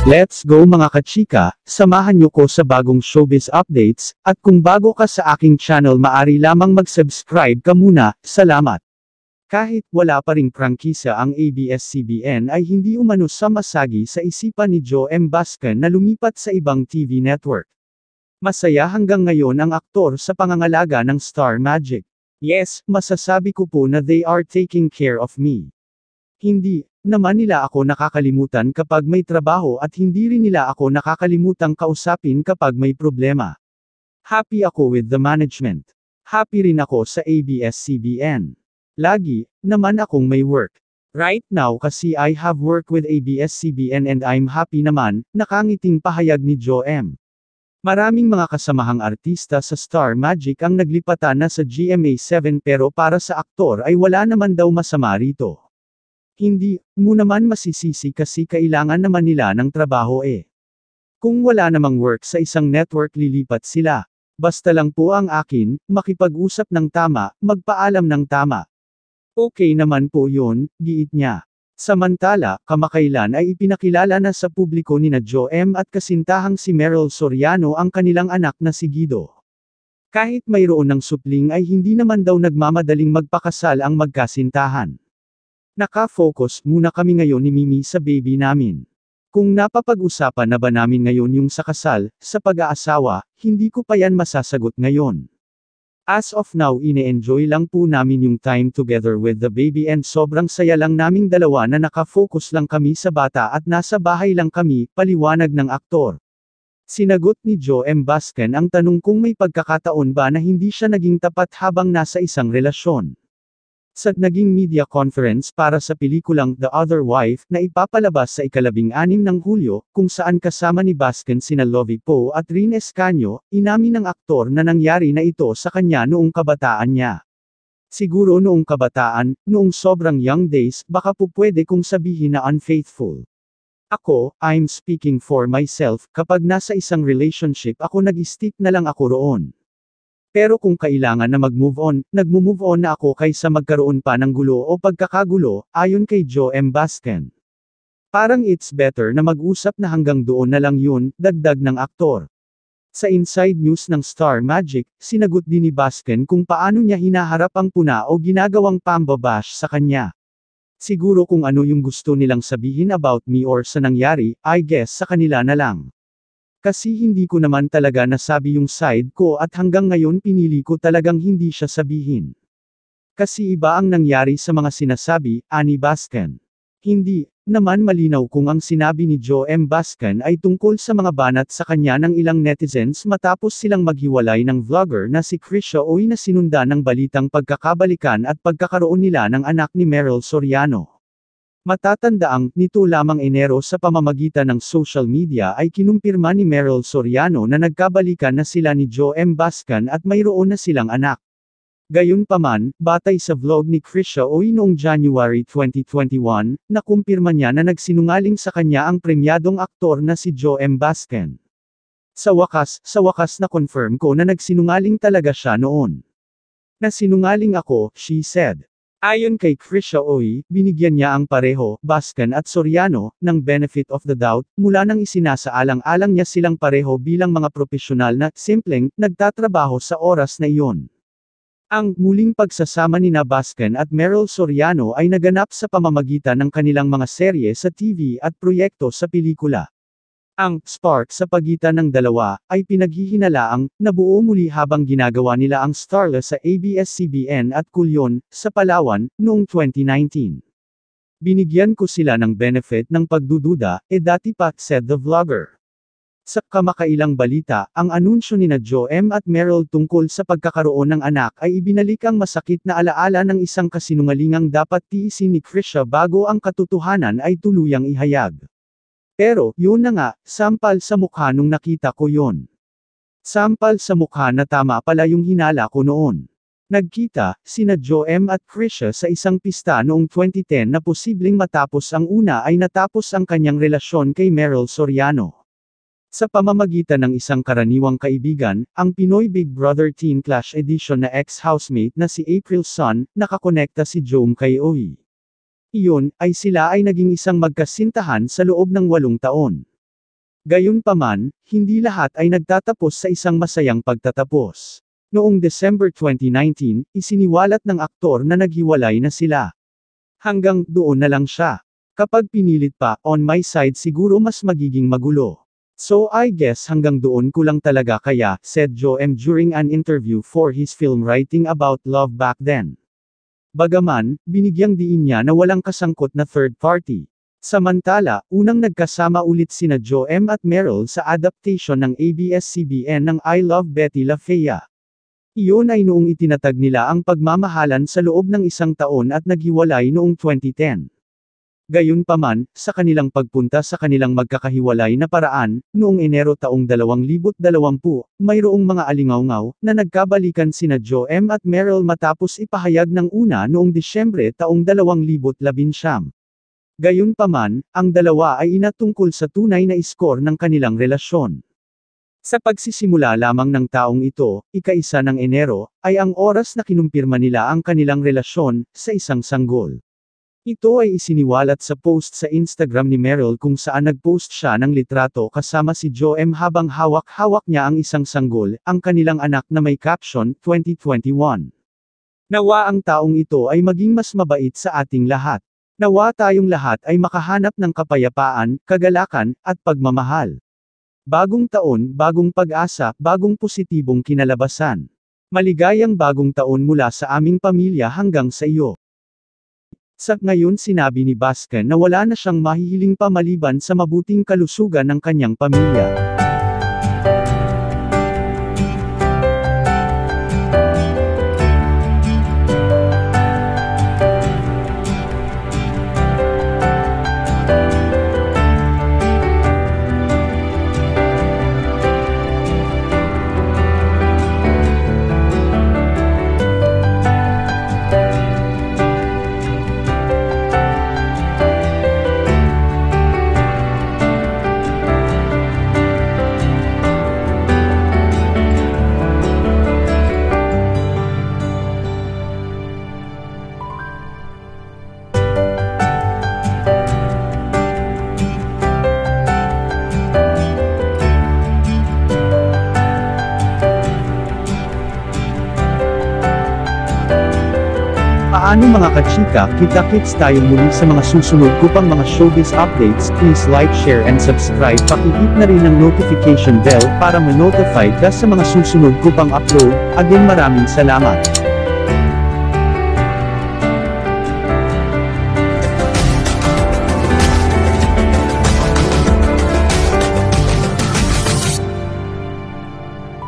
Let's go mga kachika, samahan niyo ko sa bagong showbiz updates, at kung bago ka sa aking channel maari lamang mag-subscribe ka muna, salamat. Kahit wala pa ring prangkisa ang ABS-CBN ay hindi umano samasagi sa isipan ni Joe Bascan na lumipat sa ibang TV network. Masaya hanggang ngayon ang aktor sa pangangalaga ng Star Magic. Yes, masasabi ko po na they are taking care of me. Hindi naman nila ako nakakalimutan kapag may trabaho at hindi rin nila ako nakakalimutang kausapin kapag may problema. Happy ako with the management. Happy rin ako sa ABS-CBN. Lagi naman akong may work. Right now kasi I have work with ABS-CBN and I'm happy naman, nakangiting pahayag ni Joe M. Maraming mga kasamahang artista sa Star Magic ang naglipatan na sa GMA7 pero para sa aktor ay wala naman daw masama rito. Hindi mo naman masisisi kasi kailangan naman nila ng trabaho eh. Kung wala namang work sa isang network lilipat sila. Basta lang po ang akin, makipag-usap ng tama, magpaalam ng tama. Okay naman po yun, giit niya. Samantala, kamakailan ay ipinakilala na sa publiko nina Joe M at kasintahang si Meryl Soriano ang kanilang anak na si Guido. Kahit mayroon ng supling ay hindi naman daw nagmamadaling magpakasal ang magkasintahan. Naka-focus muna kami ngayon ni Mimi sa baby namin. Kung napapag-usapan na ba namin ngayon yung sa kasal, sa pag-aasawa, hindi ko pa yan masasagot ngayon. As of now ine-enjoy lang po namin yung time together with the baby and sobrang saya lang naming dalawa na naka-focus lang kami sa bata at nasa bahay lang kami, paliwanag ng aktor. Sinagot ni Joe Bascan ang tanong kung may pagkakataon ba na hindi siya naging tapat habang nasa isang relasyon. Sa naging media conference para sa pelikulang The Other Wife na ipapalabas sa ika-16 ng Hulyo, kung saan kasama ni Bascan sina Lovie Poe at Rin Escanio, inamin ng aktor na nangyari na ito sa kanya noong kabataan niya. Siguro noong kabataan, noong sobrang young days, baka po pwede kong sabihin na unfaithful. Ako, I'm speaking for myself, kapag nasa isang relationship ako nag-stick na lang ako roon. Pero kung kailangan na mag-move on, nagmo-move on na ako kaysa magkaroon pa ng gulo o pagkakagulo, ayon kay Joe Bascan. Parang it's better na mag-usap na hanggang doon na lang yun, dagdag ng aktor. Sa Inside News ng Star Magic, sinagot din ni Bascan kung paano niya hinaharap ang puna o ginagawang pambabash sa kanya. Siguro kung ano yung gusto nilang sabihin about me or sa nangyari, I guess sa kanila na lang. Kasi hindi ko naman talaga nasabi yung side ko at hanggang ngayon pinili ko talagang hindi siya sabihin. Kasi iba ang nangyari sa mga sinasabi, ani Bascan. Hindi naman malinaw kung ang sinabi ni Joe Bascan ay tungkol sa mga banat sa kanya ng ilang netizens matapos silang maghiwalay ng vlogger na si Krisha Oy na sinunda ng balitang pagkakabalikan at pagkakaroon nila ng anak ni Meryl Soriano. Matatandaang, nito lamang Enero sa pamamagitan ng social media ay kinumpirma ni Meryl Soriano na nagkabalikan na sila ni Joe Bascan at mayroon na silang anak. Gayunpaman, batay sa vlog ni Krisha Oy noong January 2021, nakumpirma niya na nagsinungaling sa kanya ang premyadong aktor na si Joe Bascan. Sa wakas na confirm ko na nagsinungaling talaga siya noon. Nasinungaling ako, she said. Ayon kay Krisha Oy, binigyan niya ang pareho, Bascan at Soriano, ng benefit of the doubt, mula nang isinasaalang-alang niya silang pareho bilang mga profesional na, simpleng, nagtatrabaho sa oras na iyon. Ang muling pagsasama nina Bascan at Meryl Soriano ay naganap sa pamamagitan ng kanilang mga serye sa TV at proyekto sa pelikula. Ang spark sa pagitan ng dalawa ay pinaghihinalaang nabuo muli habang ginagawa nila ang Starless sa ABS-CBN at Kulyon sa Palawan noong 2019. Binigyan ko sila ng benefit ng pagdududa, dati pa, said the vlogger. Sa kamakailang balita, ang anunsyo nina Joe at Meryl tungkol sa pagkakaroon ng anak ay ibinalik ang masakit na alaala ng isang kasinungalingang dapat tiisin ni Krisha bago ang katotohanan ay tuluyang ihayag. Pero, yun na nga, sampal sa mukha nung nakita ko yon. Sampal sa mukha na tama pala yung hinala ko noon. Nagkita, sina Joe at Krisha sa isang pista noong 2010 na posibleng matapos ang una ay natapos ang kanyang relasyon kay Meryl Soriano. Sa pamamagitan ng isang karaniwang kaibigan, ang Pinoy Big Brother Teen Clash Edition na ex-housemate na si April Sun, nakakonekta si Joe kay Oy. Iyon, ay sila ay naging isang magkasintahan sa loob ng 8 taon. Gayunpaman, hindi lahat ay nagtatapos sa isang masayang pagtatapos. Noong December 2019, isiniwalat ng aktor na naghiwalay na sila. Hanggang doon na lang siya. Kapag pinilit pa, on my side siguro mas magiging magulo. So I guess hanggang doon ko lang talaga kaya, said Joem during an interview for his film Writing About Love Back Then. Bagaman, binigyang diin niya na walang kasangkot na third party. Samantala, unang nagkasama ulit sina Joem at Meryl sa adaptation ng ABS-CBN ng I Love Betty La Fea. Iyon ay noong itinatag nila ang pagmamahalan sa loob ng isang taon at naghiwalay noong 2010. Gayunpaman, sa kanilang pagpunta sa kanilang magkakahiwalay na paraan, noong Enero taong 2020, mayroong mga alingawngaw na nagkabalikan sina Joem at Meryl matapos ipahayag ng una noong Disyembre taong 2019. Gayunpaman, ang dalawa ay inatungkol sa tunay na iskor ng kanilang relasyon. Sa pagsisimula lamang ng taong ito, ika-1 ng Enero, ay ang oras na kinumpirma nila ang kanilang relasyon, sa isang sanggol. Ito ay isiniwalat sa post sa Instagram ni Meryl kung saan nagpost siya ng litrato kasama si Joem habang hawak-hawak niya ang isang sanggol, ang kanilang anak na may caption, 2021. Nawa ang taong ito ay maging mas mabait sa ating lahat. Nawa tayong lahat ay makahanap ng kapayapaan, kagalakan, at pagmamahal. Bagong taon, bagong pag-asa, bagong positibong kinalabasan. Maligayang bagong taon mula sa aming pamilya hanggang sa iyo. Sa ngayon sinabi ni Baskin na wala na siyang mahihiling pa maliban sa mabuting kalusugan ng kanyang pamilya. Paano mga kachika, kita-kits tayo muli sa mga susunod ko pang mga showbiz updates. Please like, share and subscribe. Pakihit na rin ang notification bell para ma-notify ka sa mga susunod ko pang upload. Again, maraming salamat.